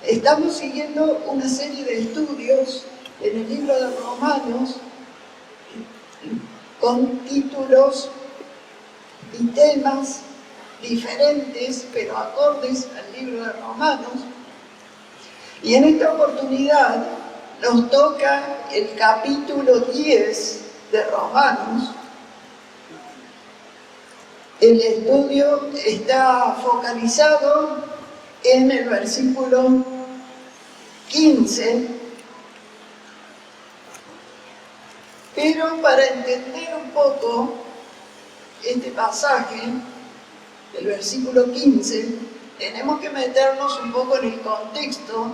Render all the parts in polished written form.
Estamos siguiendo una serie de estudios en el libro de Romanos con títulos y temas diferentes, pero acordes al libro de Romanos. Y en esta oportunidad nos toca el capítulo 10 de Romanos. El estudio está focalizado en el versículo 15, pero para entender un poco este pasaje, el versículo 15, tenemos que meternos un poco en el contexto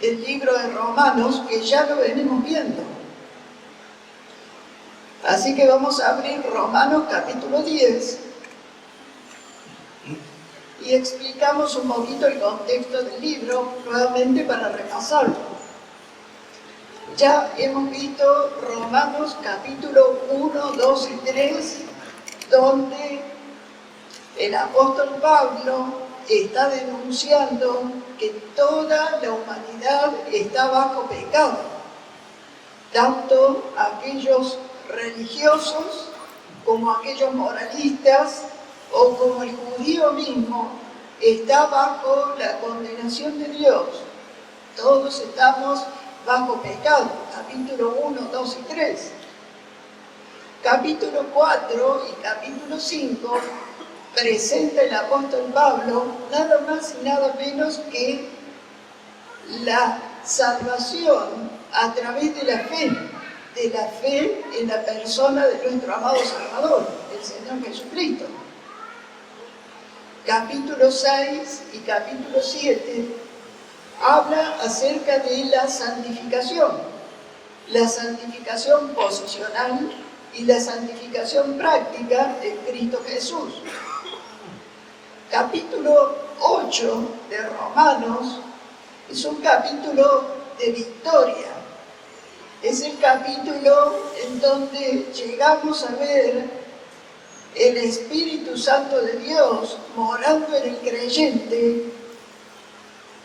del libro de Romanos, que ya lo venimos viendo. Así que vamos a abrir Romanos capítulo 10 y explicamos un poquito el contexto del libro nuevamente para repasarlo. Ya hemos visto Romanos capítulo 1, 2 y 3, donde el apóstol Pablo está denunciando que toda la humanidad está bajo pecado, tanto aquellos religiosos como aquellos moralistas o como el judío mismo está bajo la condenación de Dios. Todos estamos bajo pecado, capítulo 1, 2 y 3. Capítulo 4 y capítulo 5 presenta el apóstol Pablo nada más y nada menos que la salvación a través de la fe en la persona de nuestro amado Salvador, el Señor Jesucristo. Capítulo 6 y capítulo 7 habla acerca de la santificación posicional y la santificación práctica de Cristo Jesús. Capítulo 8 de Romanos es un capítulo de victoria. Es el capítulo en donde llegamos a ver el Espíritu Santo de Dios morando en el creyente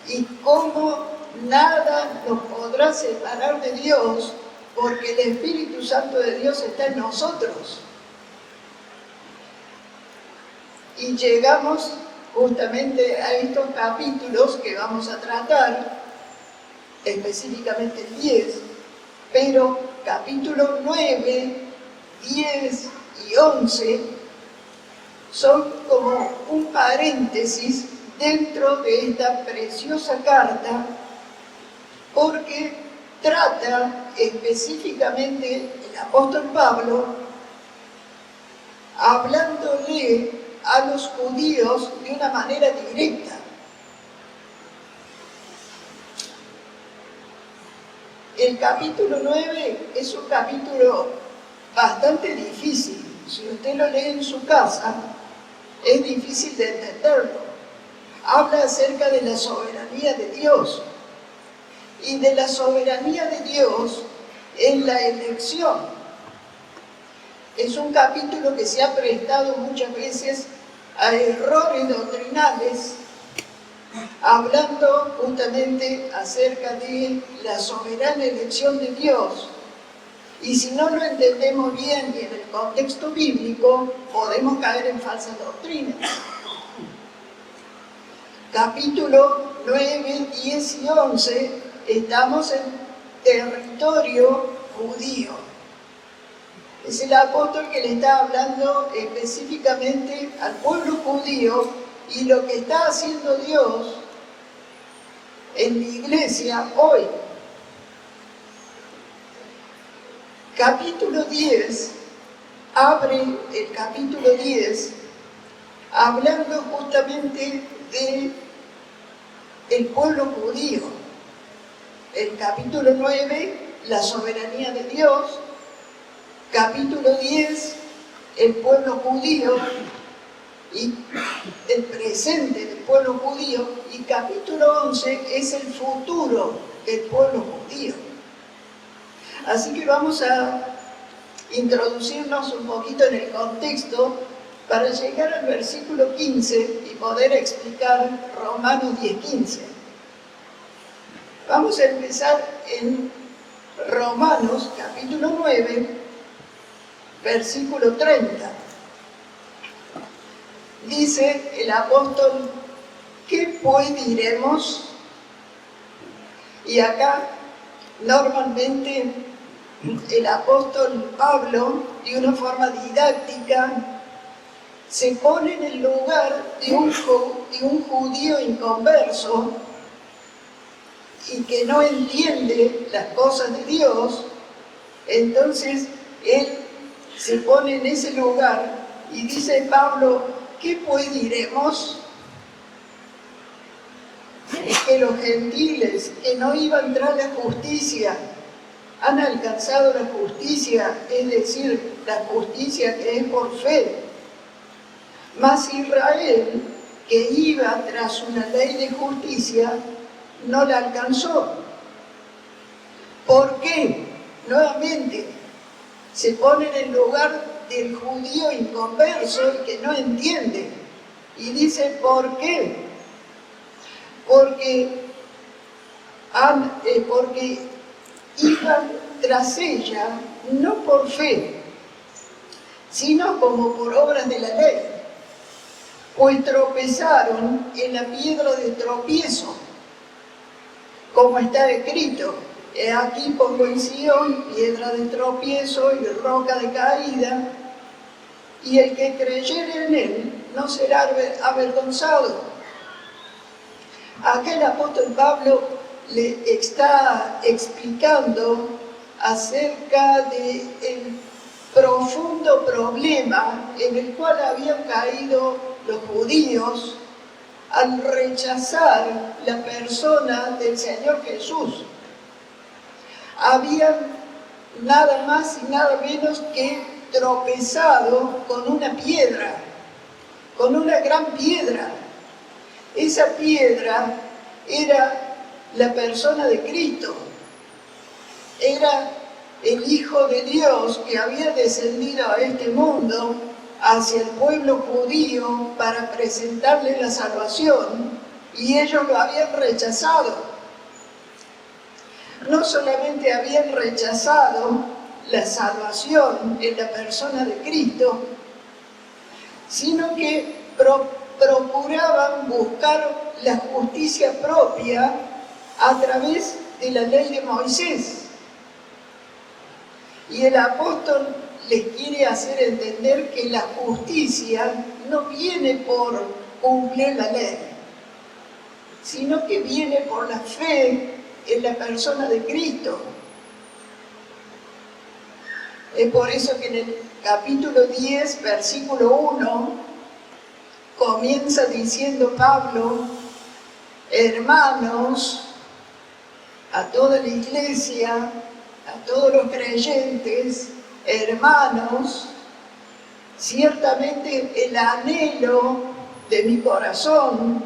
y cómo nada nos podrá separar de Dios, porque el Espíritu Santo de Dios está en nosotros. Y llegamos justamente a estos capítulos que vamos a tratar, específicamente el 10, pero capítulo 9, 10 y 11 son como un paréntesis dentro de esta preciosa carta, porque trata específicamente el apóstol Pablo hablándole a los judíos de una manera directa. El capítulo 9 es un capítulo bastante difícil. Si usted lo lee en su casa, es difícil de entenderlo. Habla acerca de la soberanía de Dios y de la soberanía de Dios en la elección. Es un capítulo que se ha prestado muchas veces a errores doctrinales, hablando justamente acerca de la soberana elección de Dios. Y si no lo entendemos bien y en el contexto bíblico, podemos caer en falsas doctrinas. Capítulo 9, 10 y 11, estamos en territorio judío. Es el apóstol que le está hablando específicamente al pueblo judío y lo que está haciendo Dios en la iglesia hoy. Capítulo 10, abre el capítulo 10 hablando justamente del pueblo judío. El capítulo 9, la soberanía de Dios. Capítulo 10, el pueblo judío y el presente del pueblo judío. Y capítulo 11 es el futuro del pueblo judío. Así que vamos a introducirnos un poquito en el contexto para llegar al versículo 15 y poder explicar Romanos 10:15. Vamos a empezar en Romanos capítulo 9, versículo 30. Dice el apóstol: ¿qué pues diremos? Y acá normalmente el apóstol Pablo, de una forma didáctica, se pone en el lugar de un judío inconverso y que no entiende las cosas de Dios. Entonces él se pone en ese lugar y dice Pablo: ¿qué pues diremos? Que los gentiles que no iban tras la justicia han alcanzado la justicia, es decir, la justicia que es por fe. Mas Israel, que iba tras una ley de justicia, no la alcanzó. ¿Por qué? Nuevamente, se pone en el lugar del judío inconverso y que no entiende. Y dice: ¿por qué? Porque iban tras ella no por fe, sino como por obras de la ley, pues tropezaron en la piedra de tropiezo, como está escrito: he aquí pongo en Sión piedra de tropiezo y roca de caída, y el que creyere en él no será avergonzado. Acá el apóstol Pablo le está explicando acerca del profundo problema en el cual habían caído los judíos al rechazar la persona del Señor Jesús. Habían nada más y nada menos que tropezado con una piedra, con una gran piedra. Esa piedra era la persona de Cristo, era el Hijo de Dios que había descendido a este mundo hacia el pueblo judío para presentarle la salvación, y ellos lo habían rechazado. No solamente habían rechazado la salvación en la persona de Cristo, sino que procuraban buscar la justicia propia a través de la ley de Moisés. Y el apóstol les quiere hacer entender que la justicia no viene por cumplir la ley, sino que viene por la fe en la persona de Cristo. Es por eso que en el capítulo 10, versículo 1, comienza diciendo Pablo: hermanos, a toda la iglesia, a todos los creyentes, hermanos, ciertamente el anhelo de mi corazón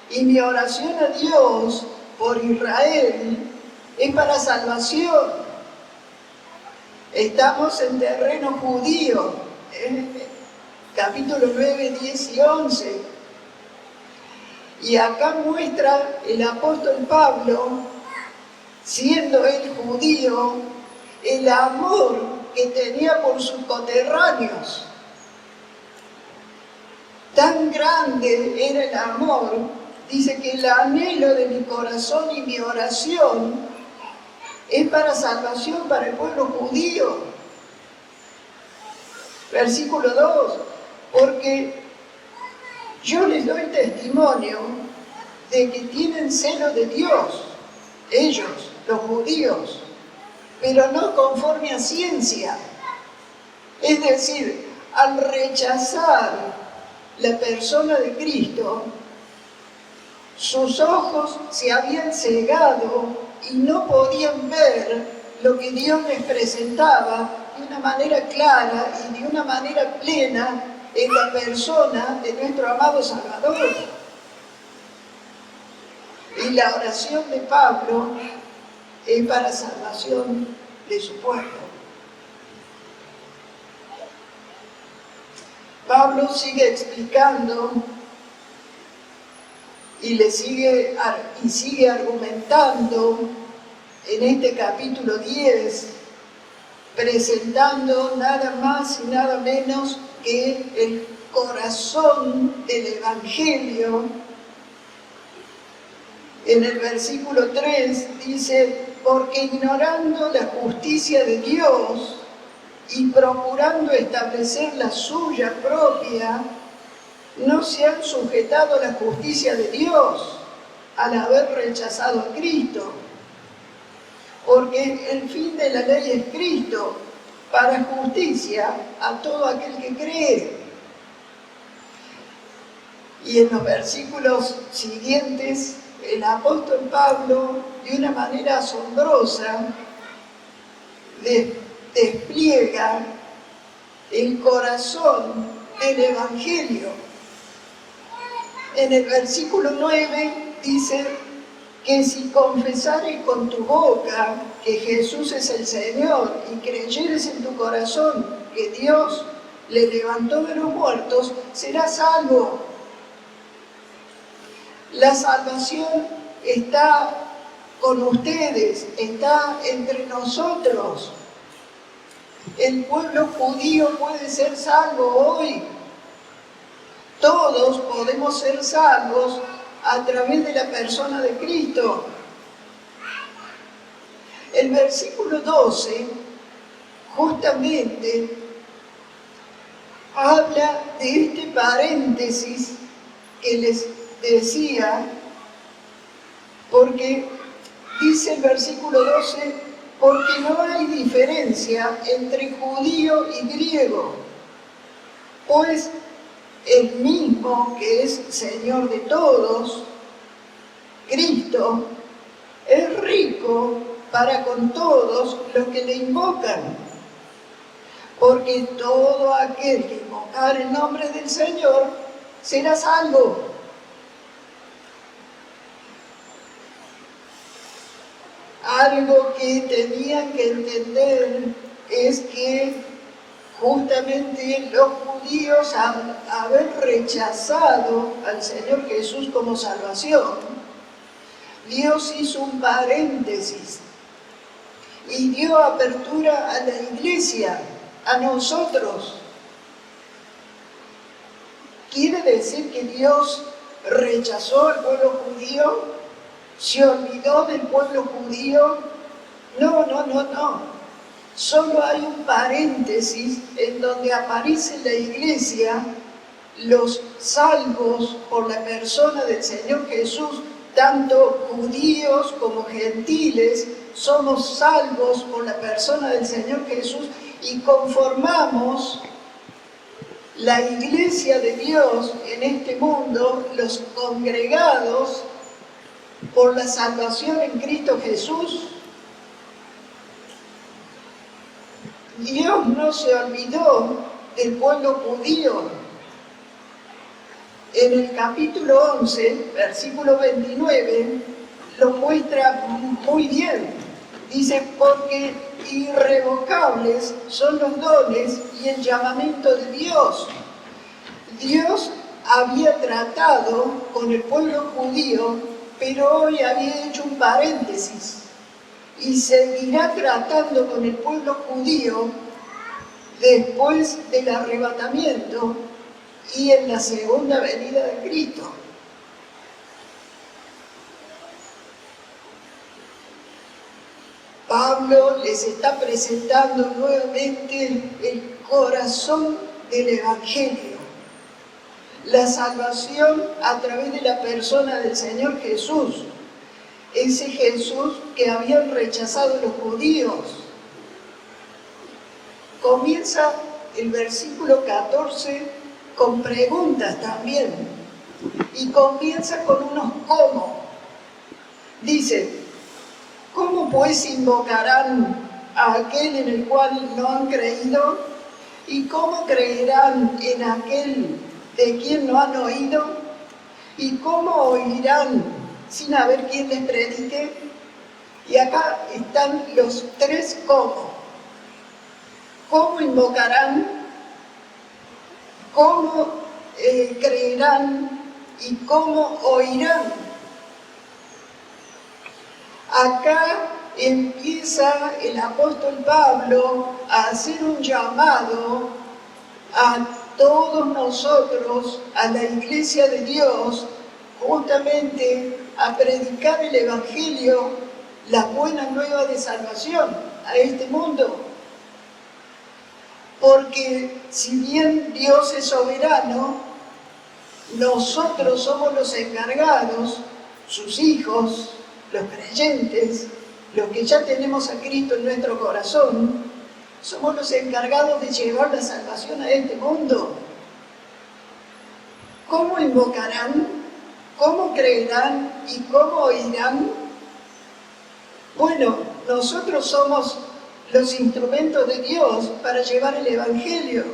y mi oración a Dios por Israel es para salvación. Estamos en terreno judío, capítulo 9, 10 y 11. Y acá muestra el apóstol Pablo, siendo él judío, el amor que tenía por sus coterráneos. Tan grande era el amor, dice que el anhelo de mi corazón y mi oración es para salvación para el pueblo judío. Versículo 2, porque yo les doy testimonio de que tienen celo de Dios, ellos, los judíos, pero no conforme a ciencia. Es decir, al rechazar la persona de Cristo, sus ojos se habían cegado y no podían ver lo que Dios les presentaba de una manera clara y de una manera plena en la persona de nuestro amado Salvador. Y la oración de Pablo es para salvación de su pueblo. Pablo sigue explicando y sigue argumentando en este capítulo 10, presentando nada más y nada menos que el corazón del Evangelio. En el versículo 3 dice: porque ignorando la justicia de Dios y procurando establecer la suya propia, no se han sujetado a la justicia de Dios al haber rechazado a Cristo. Porque el fin de la ley es Cristo, para justicia a todo aquel que cree. Y en los versículos siguientes, el apóstol Pablo, de una manera asombrosa, despliega el corazón del Evangelio. En el versículo 9 dice que si confesares con tu boca que Jesús es el Señor y creyeres en tu corazón que Dios le levantó de los muertos, serás salvo. La salvación está con ustedes, está entre nosotros. El pueblo judío puede ser salvo hoy. Todos podemos ser salvos a través de la persona de Cristo. El versículo 12 justamente habla de este paréntesis que les decía, porque dice el versículo 12: porque no hay diferencia entre judío y griego, pues el mismo que es Señor de todos, Cristo, es rico para con todos los que le invocan, porque todo aquel que invocar el nombre del Señor será salvo. Algo que tenían que entender es que justamente los judíos, al haber rechazado al Señor Jesús como salvación, Dios hizo un paréntesis y dio apertura a la iglesia, a nosotros. ¿Quiere decir que Dios rechazó al pueblo judío? ¿Se olvidó del pueblo judío? No. Solo hay un paréntesis en donde aparece la iglesia, los salvos por la persona del Señor Jesús, tanto judíos como gentiles, somos salvos por la persona del Señor Jesús y conformamos la iglesia de Dios en este mundo, los congregados por la salvación en Cristo Jesús. Dios no se olvidó del pueblo judío. En el capítulo 11, versículo 29, lo muestra muy bien. Dice: porque irrevocables son los dones y el llamamiento de Dios. Dios había tratado con el pueblo judío, pero hoy había hecho un paréntesis y seguirá tratando con el pueblo judío después del arrebatamiento y en la segunda venida de Cristo. Pablo les está presentando nuevamente el corazón del Evangelio, la salvación a través de la persona del Señor Jesús, ese Jesús que habían rechazado los judíos. Comienza el versículo 14 con preguntas también, y comienza con unos cómo. Dice: ¿cómo pues invocarán a aquel en el cual no han creído? ¿Y cómo creerán en aquel de quien no han oído? ¿Y cómo oirán sin haber quien les predique? Y acá están los tres cómo. ¿Cómo invocarán? ¿Cómo creerán? ¿Y cómo oirán? Acá empieza el apóstol Pablo a hacer un llamado a todos nosotros, a la Iglesia de Dios, justamente a predicar el Evangelio, las buenas nuevas de salvación a este mundo. Porque si bien Dios es soberano, nosotros somos los encargados, sus hijos, los creyentes, los que ya tenemos a Cristo en nuestro corazón, somos los encargados de llevar la salvación a este mundo. ¿Cómo invocarán? ¿Cómo creerán? ¿Y cómo oirán? Bueno, nosotros somos los instrumentos de Dios para llevar el Evangelio.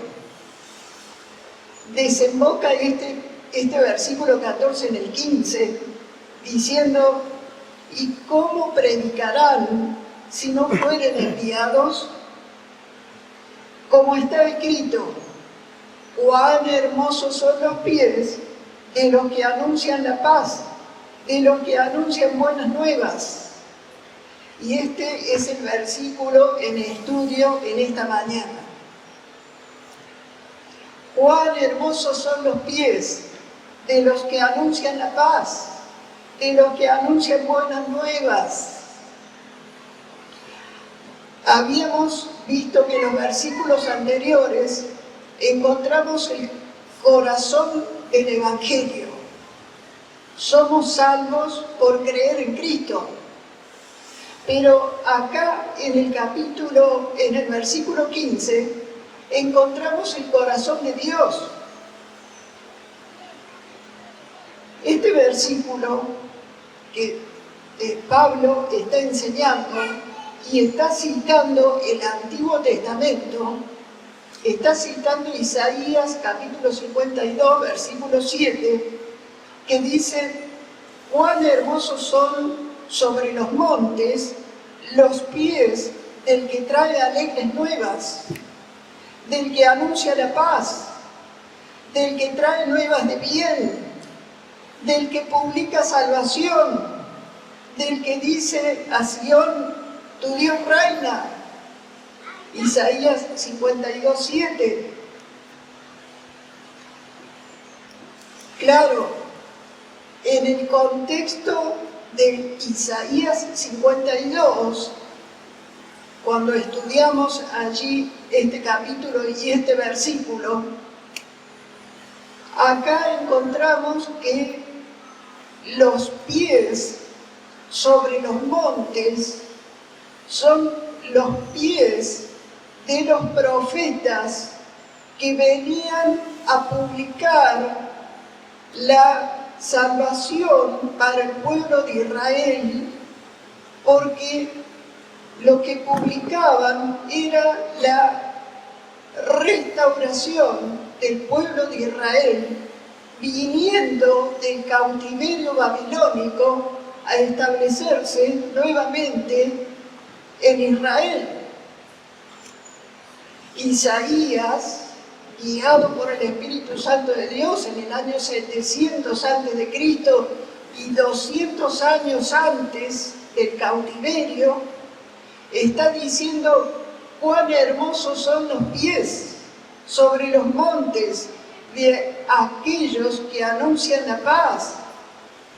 Desemboca este versículo 14 en el 15, diciendo: ¿y cómo predicarán si no fueren enviados? Como está escrito: cuán hermosos son los pies de los que anuncian la paz, de los que anuncian buenas nuevas. Y este es el versículo en estudio en esta mañana. Cuán hermosos son los pies de los que anuncian la paz, de los que anuncian buenas nuevas. Habíamos visto que en los versículos anteriores encontramos el corazón del Evangelio. Somos salvos por creer en Cristo. Pero acá en el versículo 15, encontramos el corazón de Dios. Este versículo que Pablo está enseñando y está citando el Antiguo Testamento, está citando Isaías capítulo 52, versículo 7, que dice: cuán hermosos son sobre los montes los pies del que trae alegres nuevas, del que anuncia la paz, del que trae nuevas de bien, del que publica salvación, del que dice a Sión: tu Dios reina. Isaías 52, 7. Claro, en el contexto de Isaías 52, cuando estudiamos allí este capítulo y este versículo, acá encontramos que los pies sobre los montes son los pies de los profetas que venían a publicar la salvación para el pueblo de Israel, porque lo que publicaban era la restauración del pueblo de Israel viniendo del cautiverio babilónico a establecerse nuevamente en Israel. Isaías, guiado por el Espíritu Santo de Dios en el año 700 a.C. y 200 años antes del cautiverio, está diciendo: cuán hermosos son los pies sobre los montes de aquellos que anuncian la paz,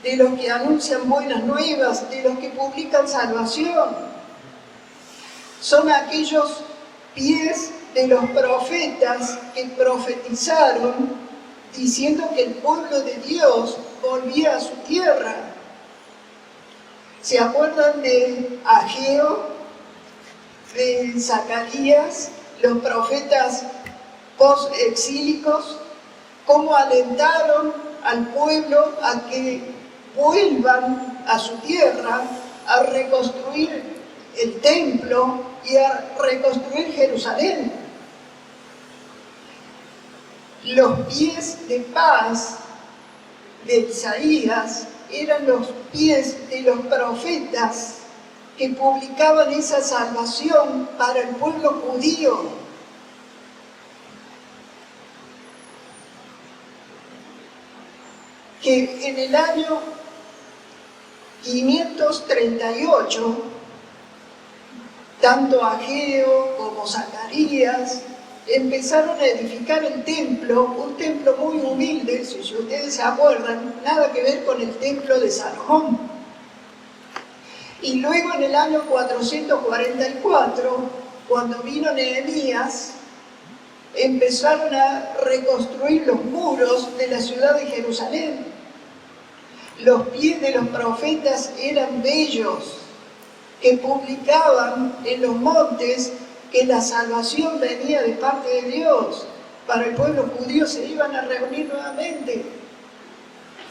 de los que anuncian buenas nuevas, de los que publican salvación. Son aquellos pies de los profetas que profetizaron diciendo que el pueblo de Dios volvía a su tierra. ¿Se acuerdan de Ageo, de Zacarías, los profetas post-exílicos? ¿Cómo alentaron al pueblo a que vuelvan a su tierra, a reconstruir el templo y a reconstruir Jerusalén? Los pies de paz de Isaías eran los pies de los profetas que publicaban esa salvación para el pueblo judío. que en el año 538, tanto Ageo como Zacarías empezaron a edificar el templo, un templo muy humilde, si ustedes se acuerdan, nada que ver con el templo de Salomón. Y luego en el año 444, cuando vino Nehemías, empezaron a reconstruir los muros de la ciudad de Jerusalén. Los pies de los profetas eran bellos, que publicaban en los montes que la salvación venía de parte de Dios. Para el pueblo judío se iban a reunir nuevamente.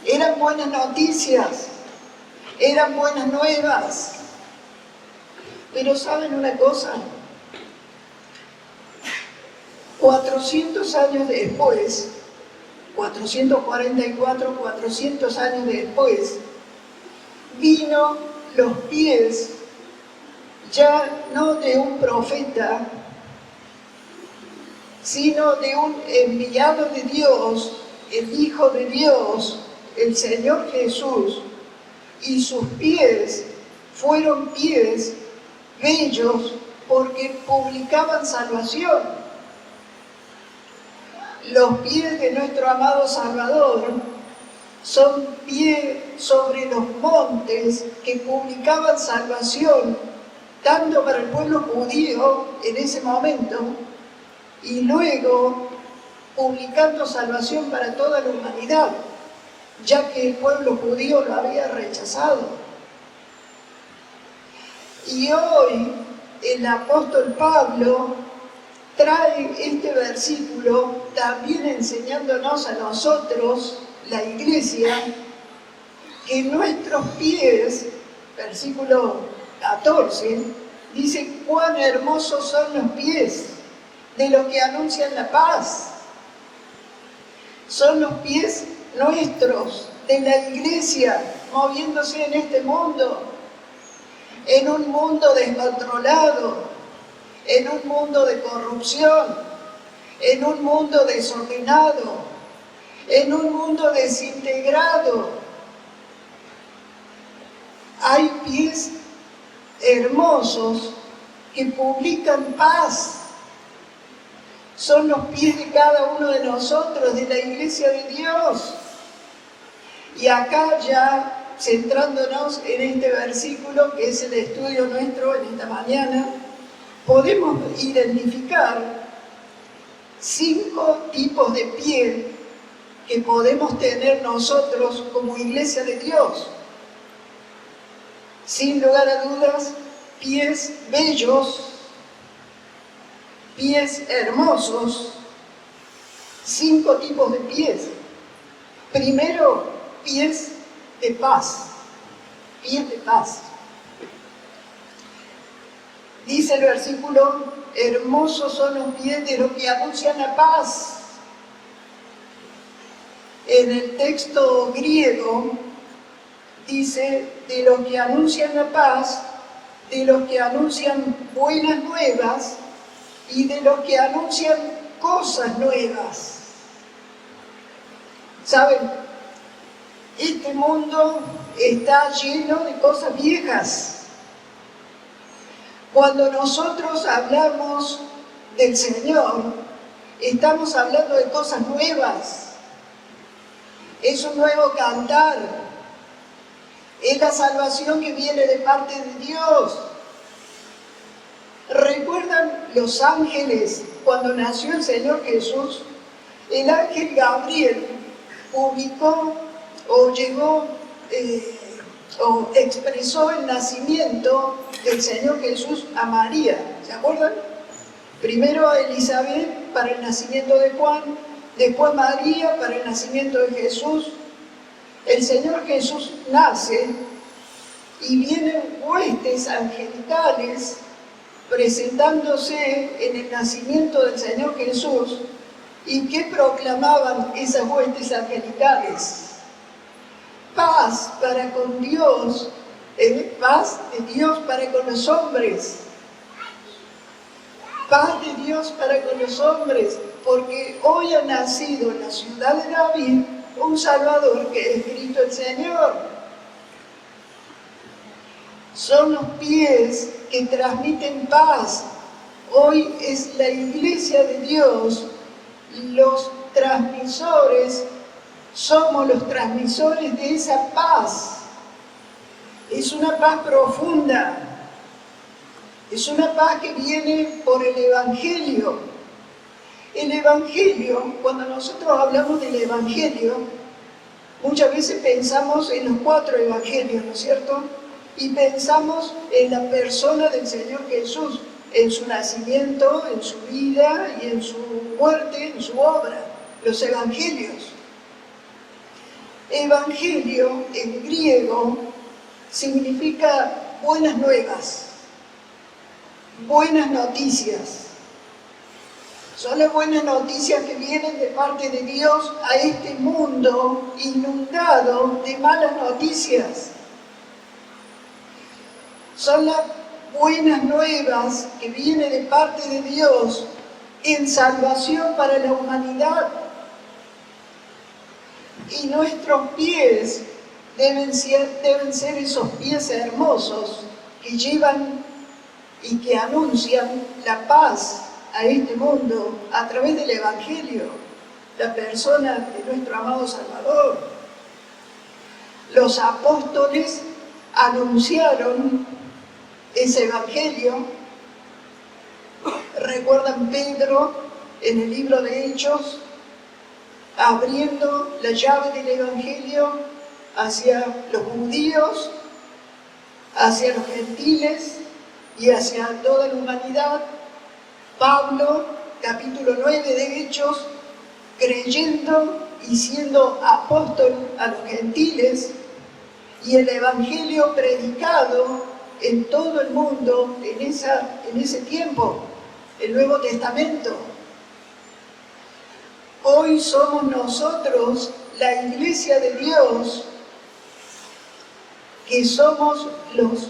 Eran buenas noticias, eran buenas nuevas. Pero ¿saben una cosa? 400 años después, 444, 400 años después, vino los pies ya no de un profeta, sino de un enviado de Dios, el Hijo de Dios, el Señor Jesús, y sus pies fueron pies bellos porque publicaban salvación. Los pies de nuestro amado Salvador son pies sobre los montes que publicaban salvación, tanto para el pueblo judío en ese momento, y luego publicando salvación para toda la humanidad, ya que el pueblo judío lo había rechazado. Y hoy el apóstol Pablo trae este versículo también enseñándonos a nosotros, la iglesia, que nuestros pies, versículo 14, dice: cuán hermosos son los pies de los que anuncian la paz. Son los pies nuestros, de la iglesia, moviéndose en este mundo, en un mundo descontrolado, en un mundo de corrupción, en un mundo desordenado, en un mundo desintegrado. Hay pies hermosos que publican paz. Son los pies de cada uno de nosotros, de la iglesia de Dios. Y acá ya, centrándonos en este versículo, que es el estudio nuestro en esta mañana, podemos identificar 5 tipos de pie que podemos tener nosotros como iglesia de Dios. Sin lugar a dudas, pies bellos, pies hermosos, 5 tipos de pies. Primero, pies de paz, pies de paz. Dice el versículo: hermosos son los pies de los que anuncian la paz. En el texto griego dice: de los que anuncian la paz, de los que anuncian buenas nuevas y de los que anuncian cosas nuevas. ¿Saben? Este mundo está lleno de cosas viejas. Cuando nosotros hablamos del Señor, estamos hablando de cosas nuevas. Es un nuevo cantar. Es la salvación que viene de parte de Dios. ¿Recuerdan los ángeles cuando nació el Señor Jesús? El ángel Gabriel publicó o llegó o expresó el nacimiento del Señor Jesús a María. ¿Se acuerdan? Primero a Elizabeth para el nacimiento de Juan, después María para el nacimiento de Jesús. El Señor Jesús nace y vienen huestes angelicales presentándose en el nacimiento del Señor Jesús. ¿Y qué proclamaban esas huestes angelicales? Paz para con Dios, paz de Dios para con los hombres. Paz de Dios para con los hombres, porque hoy ha nacido en la ciudad de David un Salvador que es Cristo el Señor. Son los pies que transmiten paz. Hoy es la Iglesia de Dios, los transmisores, somos los transmisores de esa paz. Es una paz profunda, es una paz que viene por el Evangelio. El Evangelio, cuando nosotros hablamos del Evangelio, muchas veces pensamos en los 4 Evangelios, ¿no es cierto? Y pensamos en la persona del Señor Jesús, en su nacimiento, en su vida y en su muerte, en su obra, los Evangelios. Evangelio en griego significa buenas nuevas, buenas noticias. Son las buenas noticias que vienen de parte de Dios a este mundo inundado de malas noticias. Son las buenas nuevas que vienen de parte de Dios en salvación para la humanidad. Y nuestros pies deben ser esos pies hermosos que llevan y que anuncian la paz a este mundo a través del Evangelio, la persona de nuestro amado Salvador. Los apóstoles anunciaron ese Evangelio. ¿Recuerdan Pedro en el libro de Hechos, abriendo la llave del Evangelio hacia los judíos, hacia los gentiles y hacia toda la humanidad? Pablo, capítulo 9 de Hechos, creyendo y siendo apóstol a los gentiles, y el Evangelio predicado en todo el mundo en ese tiempo, el Nuevo Testamento. Hoy somos nosotros, la Iglesia de Dios, que somos los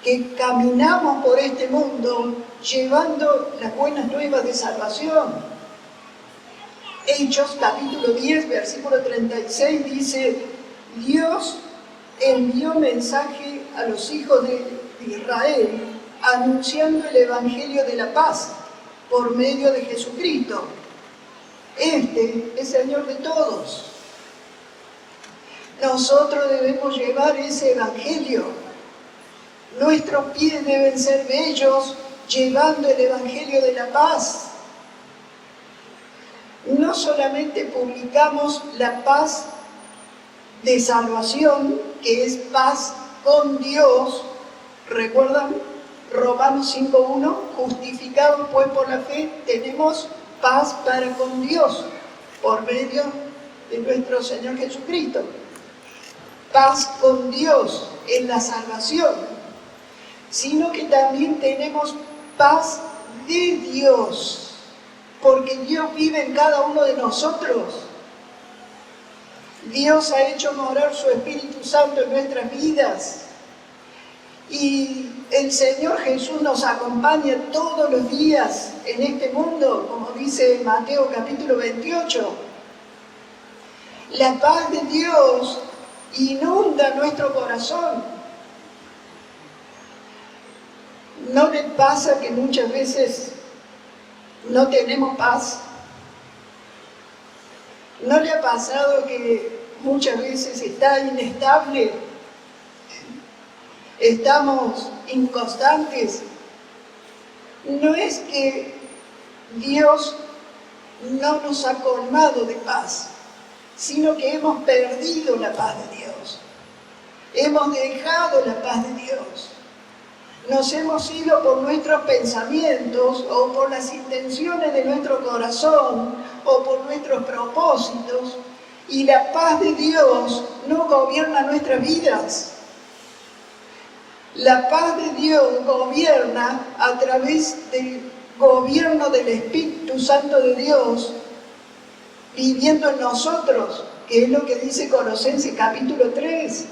que caminamos por este mundo llevando las buenas nuevas de salvación. Hechos capítulo 10, versículo 36 dice: Dios envió mensaje a los hijos de Israel anunciando el Evangelio de la paz por medio de Jesucristo. Este es Señor de todos. Nosotros debemos llevar ese Evangelio. Nuestros pies deben ser bellos llevando el Evangelio de la paz. No solamente publicamos la paz de salvación, que es paz con Dios. ¿Recuerdan Romanos 5:1? Justificados pues por la fe, tenemos paz para con Dios por medio de nuestro Señor Jesucristo. Paz con Dios en la salvación, sino que también tenemos paz de Dios, porque Dios vive en cada uno de nosotros. Dios ha hecho morar su Espíritu Santo en nuestras vidas. Y el Señor Jesús nos acompaña todos los días en este mundo, como dice Mateo capítulo 28. La paz de Dios inunda nuestro corazón. ¿No le pasa que muchas veces no tenemos paz? ¿No le ha pasado que muchas veces está inestable? Estamos inconstantes. No es que Dios no nos ha colmado de paz, sino que hemos perdido la paz de Dios. Hemos dejado la paz de Dios. Nos hemos ido por nuestros pensamientos o por las intenciones de nuestro corazón o por nuestros propósitos, y la paz de Dios no gobierna nuestras vidas. La paz de Dios gobierna a través del gobierno del Espíritu Santo de Dios viviendo en nosotros, que es lo que dice Colosenses capítulo 3.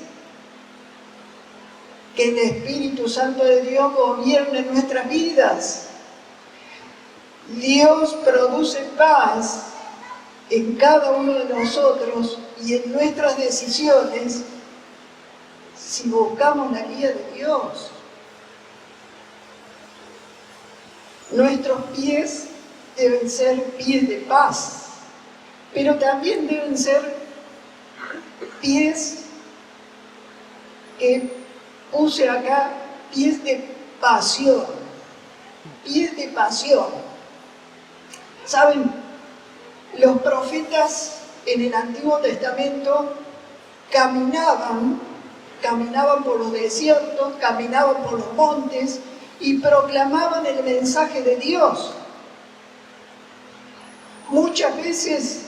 Que el Espíritu Santo de Dios gobierne en nuestras vidas. Dios produce paz en cada uno de nosotros y en nuestras decisiones si buscamos la guía de Dios. Nuestros pies deben ser pies de paz, pero también deben ser pies que puse acá, pies de pasión. Pies de pasión. ¿Saben? Los profetas en el Antiguo Testamento caminaban por los desiertos, caminaban por los montes y proclamaban el mensaje de Dios. Muchas veces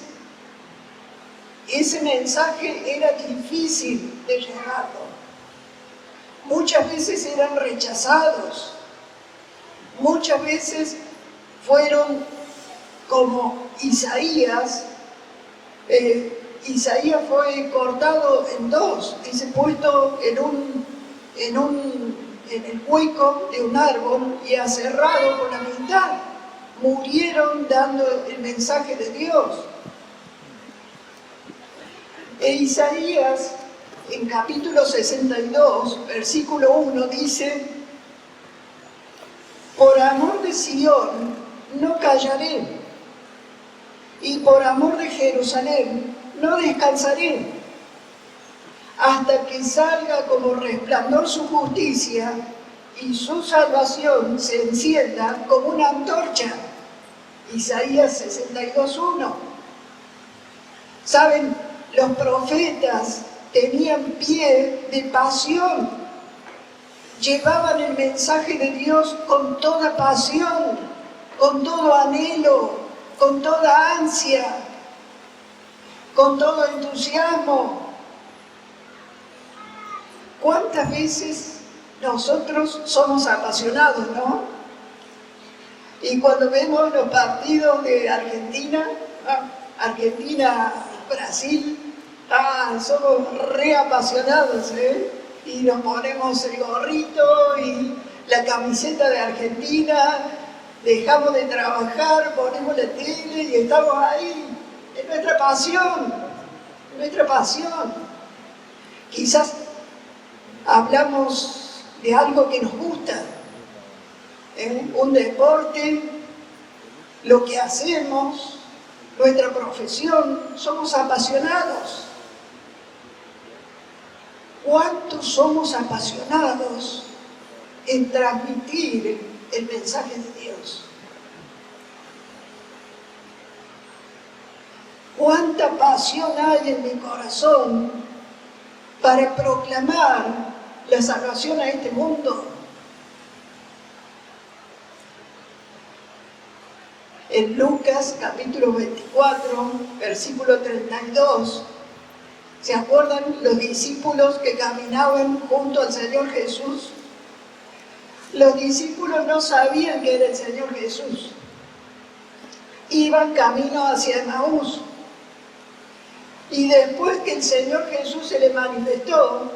ese mensaje era difícil de llevarlo. Muchas veces eran rechazados. Muchas veces fueron como Isaías. Isaías fue cortado en dos, dice, puesto en el hueco de un árbol y aserrado por la mitad. Murieron dando el mensaje de Dios. E Isaías, en capítulo 62, versículo 1, dice: por amor de Sión no callaré, y por amor de Jerusalén no descansaré, hasta que salga como resplandor su justicia y su salvación se encienda como una antorcha. Isaías 62:1. ¿Saben? Los profetas tenían pie de pasión. Llevaban el mensaje de Dios con toda pasión, con todo anhelo, con toda ansia, con todo entusiasmo. ¿Cuántas veces nosotros somos apasionados, no? Y cuando vemos los partidos de Argentina, Brasil, somos reapasionados, y nos ponemos el gorrito y la camiseta de Argentina, dejamos de trabajar, ponemos la tele y estamos ahí, en nuestra pasión, Quizás hablamos de algo que nos gusta, un deporte, lo que hacemos, nuestra profesión, somos apasionados. ¿Cuántos somos apasionados en transmitir el mensaje de Dios? ¿Cuánta pasión hay en mi corazón para proclamar la salvación a este mundo? En Lucas capítulo 24, versículo 32, ¿se acuerdan los discípulos que caminaban junto al Señor Jesús? Los discípulos no sabían que era el Señor Jesús. Iban camino hacia Emaús. Y después que el Señor Jesús se le manifestó,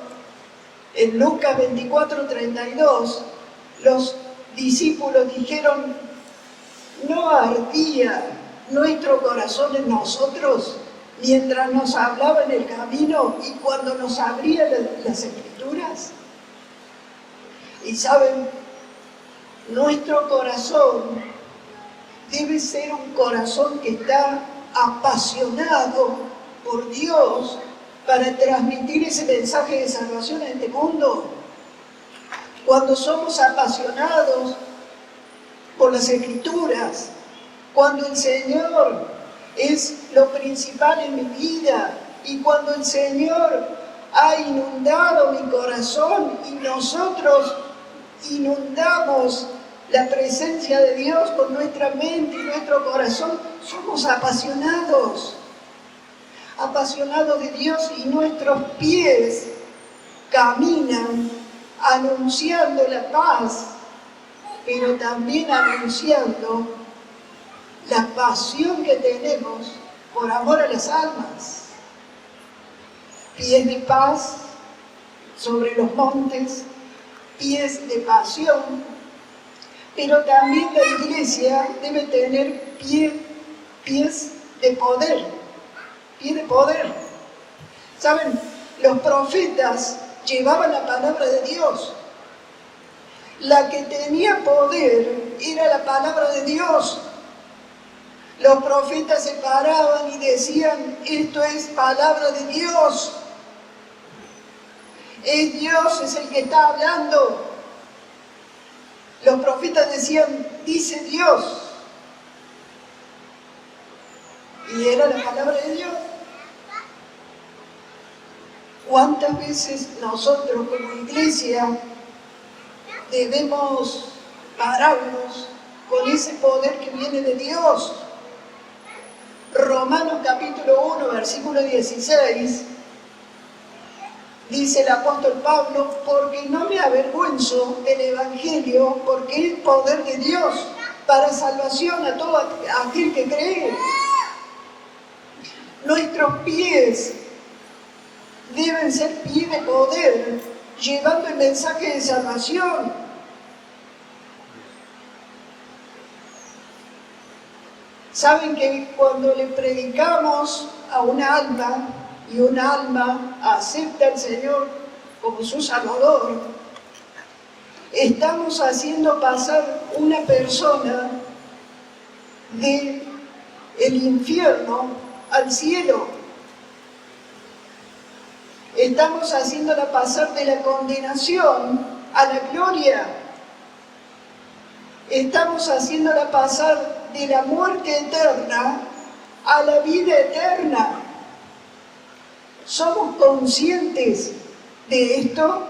en Lucas 24, 32, los discípulos dijeron: ¿no ardía nuestro corazón en nosotros mientras nos hablaba en el camino y cuando nos abría las Escrituras? Y saben, nuestro corazón debe ser un corazón que está apasionado por Dios para transmitir ese mensaje de salvación a este mundo. Cuando somos apasionados por las Escrituras, cuando el Señor es lo principal en mi vida y cuando el Señor ha inundado mi corazón y nosotros inundamos la presencia de Dios con nuestra mente y nuestro corazón, somos apasionados de Dios, y nuestros pies caminan anunciando la paz, pero también anunciando la pasión que tenemos por amor a las almas. Pies de paz sobre los montes, pies de pasión, pero también la iglesia debe tener pies de poder. pie de poder. ¿Saben? Los profetas llevaban la palabra de Dios. La que tenía poder era la palabra de Dios. Los profetas se paraban y decían, esto es palabra de Dios. Es Dios, es el que está hablando. Los profetas decían, dice Dios. Y era la palabra de Dios. ¿Cuántas veces nosotros como iglesia debemos pararnos con ese poder que viene de Dios? Romanos capítulo 1, versículo 16, dice el apóstol Pablo, porque no me avergüenzo del Evangelio, porque es poder de Dios para salvación a todo aquel que cree. Nuestros pies deben ser pies de poder, llevando el mensaje de salvación. Saben que cuando le predicamos a un alma y un alma acepta al Señor como su Salvador, estamos haciendo pasar una persona del infierno al cielo. Estamos haciéndola pasar de la condenación a la gloria. Estamos haciéndola pasar de la muerte eterna a la vida eterna. ¿Somos conscientes de esto?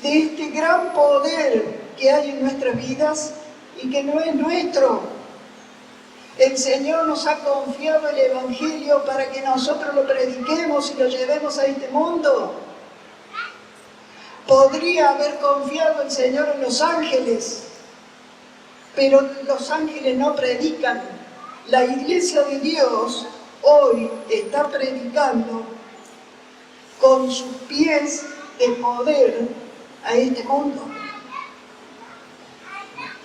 De este gran poder que hay en nuestras vidas y que no es nuestro. El Señor nos ha confiado el Evangelio para que nosotros lo prediquemos y lo llevemos a este mundo. Podría haber confiado el Señor en los ángeles, pero los ángeles no predican. La iglesia de Dios hoy está predicando con sus pies de poder a este mundo.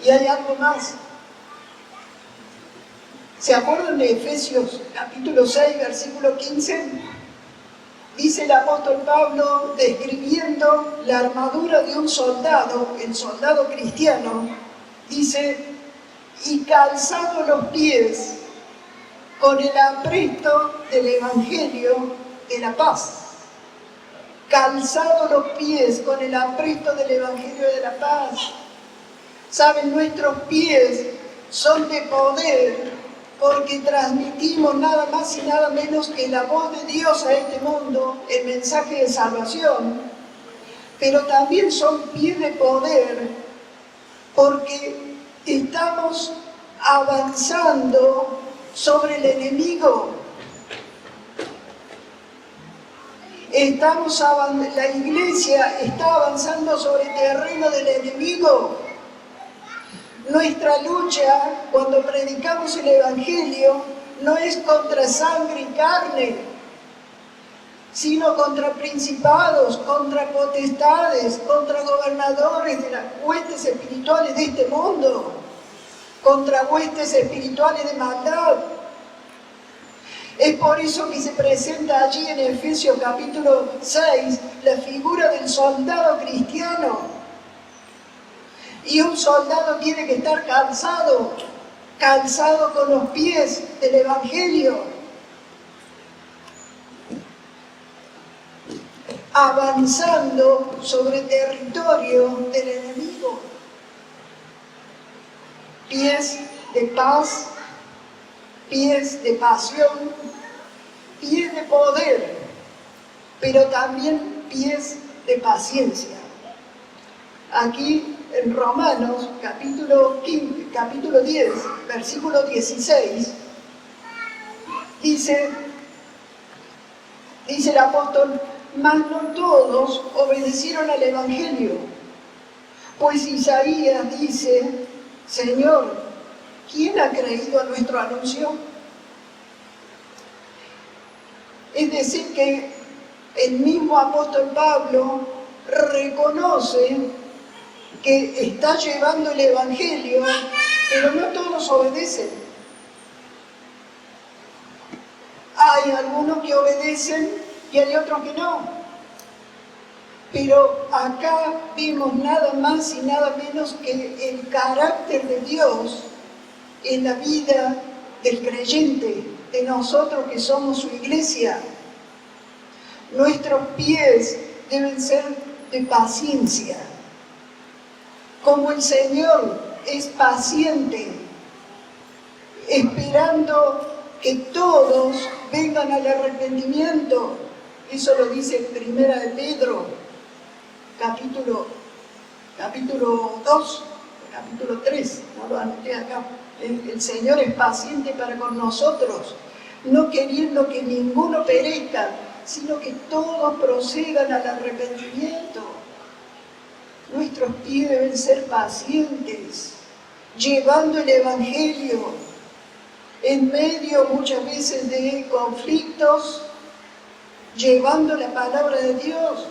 Y hay algo más. ¿Se acuerdan de Efesios capítulo 6, versículo 15? Dice el apóstol Pablo, describiendo la armadura de un soldado, el soldado cristiano, dice, y calzado los pies con el apresto del Evangelio de la paz. Calzado los pies con el apresto del Evangelio de la paz. ¿Saben? Nuestros pies son de poder porque transmitimos nada más y nada menos que la voz de Dios a este mundo, el mensaje de salvación, pero también son pies de poder porque estamos avanzando sobre el enemigo. La iglesia está avanzando sobre el terreno del enemigo. Nuestra lucha, cuando predicamos el Evangelio, no es contra sangre y carne, sino contra principados, contra potestades, contra gobernadores de las huestes espirituales de este mundo, contra huestes espirituales de maldad. Es por eso que se presenta allí en Efesios capítulo 6 la figura del soldado cristiano. Y un soldado tiene que estar calzado con los pies del Evangelio, avanzando sobre el territorio del enemigo. Pies de paz, pies de pasión, pies de poder, pero también pies de paciencia. Aquí en Romanos capítulo 10, versículo 16, dice el apóstol, mas no todos obedecieron al Evangelio, pues Isaías dice, Señor, ¿quién ha creído a nuestro anuncio? Es decir, que el mismo apóstol Pablo reconoce que está llevando el Evangelio, pero no todos obedecen. Hay algunos que obedecen y hay otros que no. Pero acá vimos nada más y nada menos que el carácter de Dios en la vida del creyente, de nosotros que somos su iglesia. Nuestros pies deben ser de paciencia. Como el Señor es paciente, esperando que todos vengan al arrepentimiento. Eso lo dice Primera de Pedro, capítulo 2, capítulo 3, no lo anoté acá. El Señor es paciente para con nosotros, no queriendo que ninguno perezca, sino que todos procedan al arrepentimiento. Nuestros pies deben ser pacientes, llevando el Evangelio en medio muchas veces de conflictos, llevando la palabra de Dios.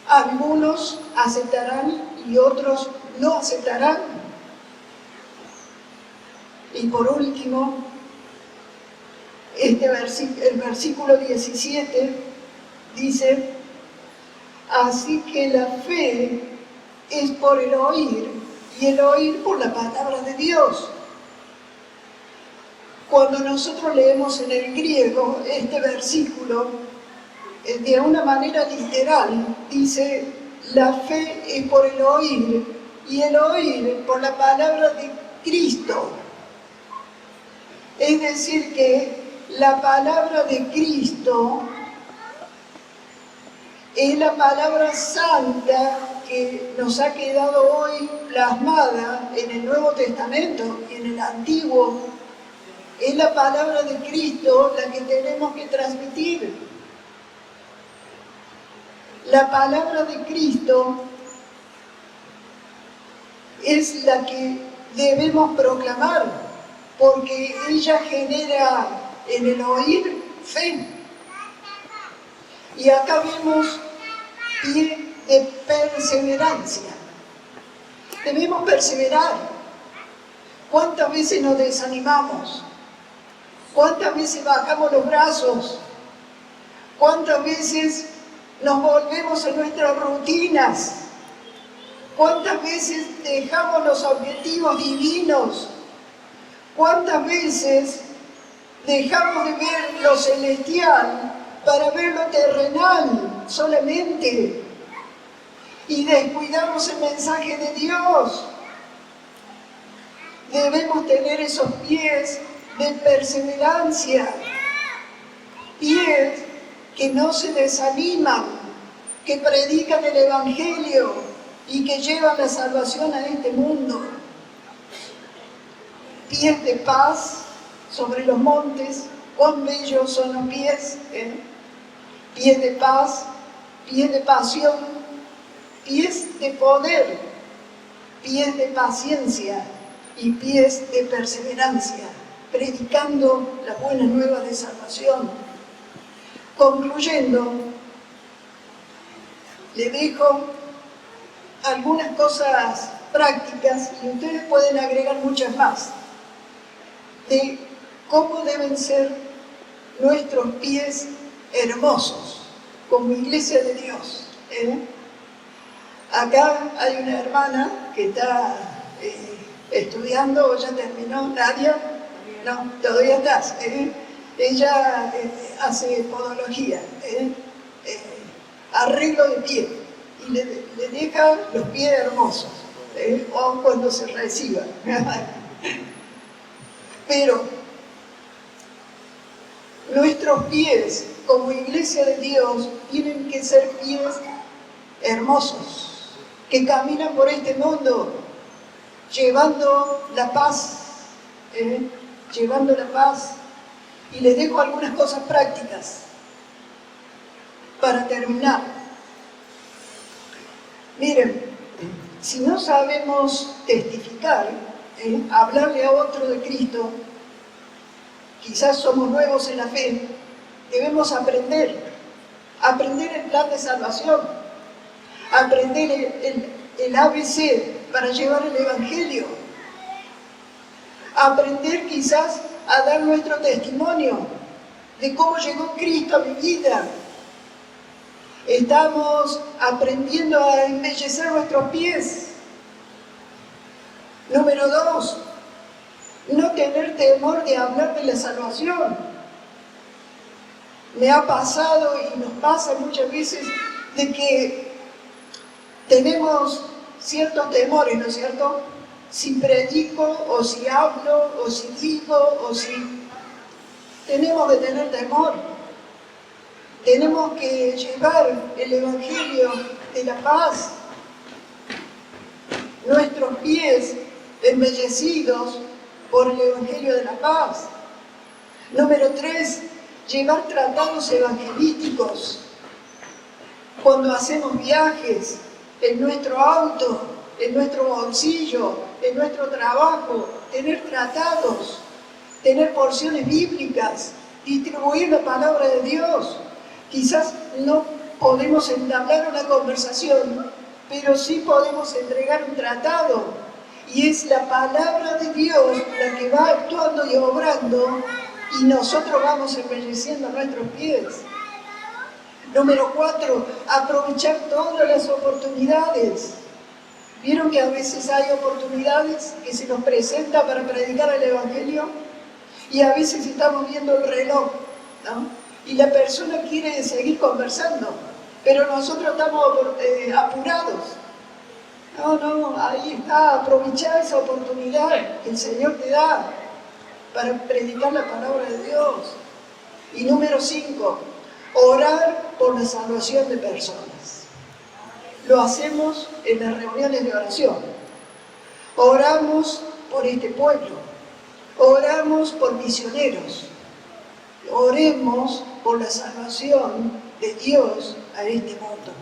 Algunos aceptarán y otros no aceptarán. Y por último, el versículo 17 dice: así que la fe es por el oír, y el oír por la palabra de Dios. Cuando nosotros leemos en el griego este versículo, de una manera literal, dice: la fe es por el oír, y el oír por la palabra de Cristo. Es decir, que la palabra de Cristo es la palabra santa que nos ha quedado hoy plasmada en el Nuevo Testamento y en el Antiguo. Es la palabra de Cristo la que tenemos que transmitir. La palabra de Cristo es la que debemos proclamar, porque ella genera en el oír fe. Y acá vemos pie de perseverancia. Debemos perseverar. ¿Cuántas veces nos desanimamos? ¿Cuántas veces bajamos los brazos? ¿Cuántas veces nos volvemos a nuestras rutinas? ¿Cuántas veces dejamos los objetivos divinos? ¿Cuántas veces dejamos de ver lo celestial para ver lo terrenal solamente? Y descuidamos el mensaje de Dios. Debemos tener esos pies de perseverancia, pies que no se desaniman, que predican el Evangelio y que llevan la salvación a este mundo. Pies de paz sobre los montes, cuán bellos son los pies, pies de paz, pies de pasión, pies de poder, pies de paciencia y pies de perseverancia, predicando la buena nueva de salvación. Concluyendo, le dejo algunas cosas prácticas y ustedes pueden agregar muchas más, de cómo deben ser nuestros pies hermosos como iglesia de Dios. Acá hay una hermana que está estudiando, o ya terminó. Nadia, no, todavía estás. Ella hace podología, arreglo de pie, y le deja los pies hermosos, o cuando se reciba. Pero nuestros pies como iglesia de Dios tienen que ser pies hermosos, que caminan por este mundo llevando la paz, llevando la paz. Y les dejo algunas cosas prácticas para terminar. Miren, si no sabemos testificar, hablarle a otro de Cristo, quizás somos nuevos en la fe, debemos aprender el plan de salvación, aprender el ABC para llevar el Evangelio, aprender quizás a dar nuestro testimonio, de cómo llegó Cristo a mi vida. Estamos aprendiendo a embellecer nuestros pies. Número 2, no tener temor de hablar de la salvación. Me ha pasado y nos pasa muchas veces de que tenemos ciertos temores, ¿no es cierto? Si predico, o si hablo, o si digo, o si... Tenemos que tener temor. Tenemos que llevar el Evangelio de la paz. Nuestros pies embellecidos por el Evangelio de la paz. Número 3, llevar tratados evangelísticos. Cuando hacemos viajes, en nuestro auto, en nuestro bolsillo, en nuestro trabajo, tener tratados, tener porciones bíblicas, distribuir la palabra de Dios. Quizás no podemos entablar una conversación, pero sí podemos entregar un tratado. Y es la palabra de Dios la que va actuando y obrando, y nosotros vamos embelleciendo nuestros pies. Número 4, aprovechar todas las oportunidades. ¿Vieron que a veces hay oportunidades que se nos presentan para predicar el Evangelio? Y a veces estamos viendo el reloj, ¿no? Y la persona quiere seguir conversando, pero nosotros estamos apurados. No, ahí está, aprovechar esa oportunidad que el Señor te da para predicar la palabra de Dios. Y número 5, orar por la salvación de personas. Lo hacemos en las reuniones de oración. Oramos por este pueblo. Oramos por misioneros. Oremos por la salvación de Dios a este mundo.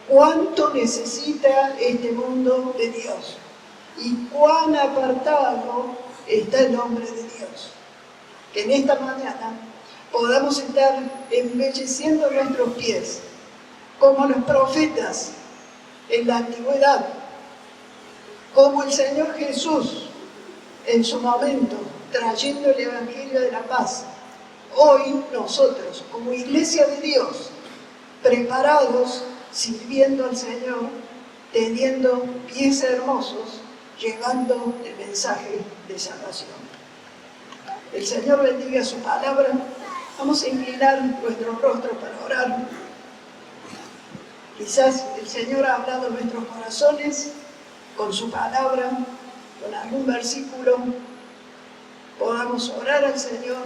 ¿Cuánto necesita este mundo de Dios? Y cuán apartado está el hombre de Dios. Que en esta mañana podamos estar embelleciendo nuestros pies, como los profetas en la antigüedad, como el Señor Jesús en su momento, trayendo el Evangelio de la paz. Hoy nosotros, como Iglesia de Dios, preparados, sirviendo al Señor, teniendo pies hermosos, llevando el mensaje de salvación. El Señor bendiga su palabra. Vamos a inclinar nuestro rostro para orar. Quizás el Señor ha hablado en nuestros corazones con su palabra, con algún versículo. Podamos orar al Señor,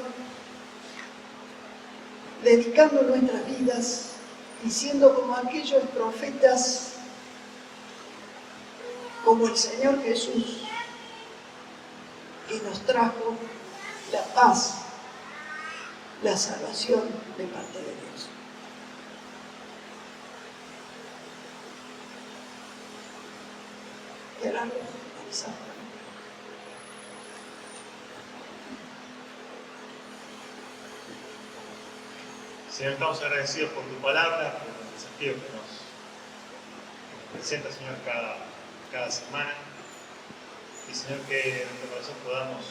dedicando nuestras vidas y siendo como aquellos profetas, como el Señor Jesús, que nos trajo la paz, la salvación de parte de Dios. Señor, estamos agradecidos por tu palabra, por el desafío que nos presenta, Señor, cada semana. Y, Señor, que en nuestro corazón podamos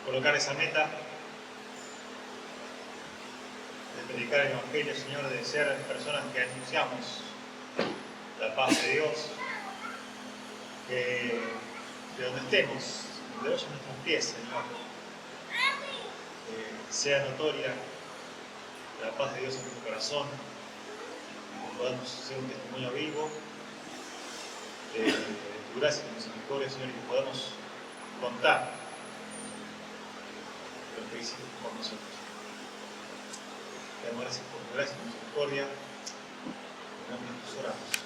colocar esa meta de predicar el Evangelio, Señor, de ser personas que anunciamos la paz de Dios, que de donde estemos, donde vayan nuestros pies, Señor, sea notoria la paz de Dios en nuestro corazón, que podamos ser un testimonio vivo de tu gracia y tu misericordia, Señor, y que podamos contar lo que hiciste por nosotros. Te damos gracias por tu gracia y tu misericordia. En nombre de Jesús oramos.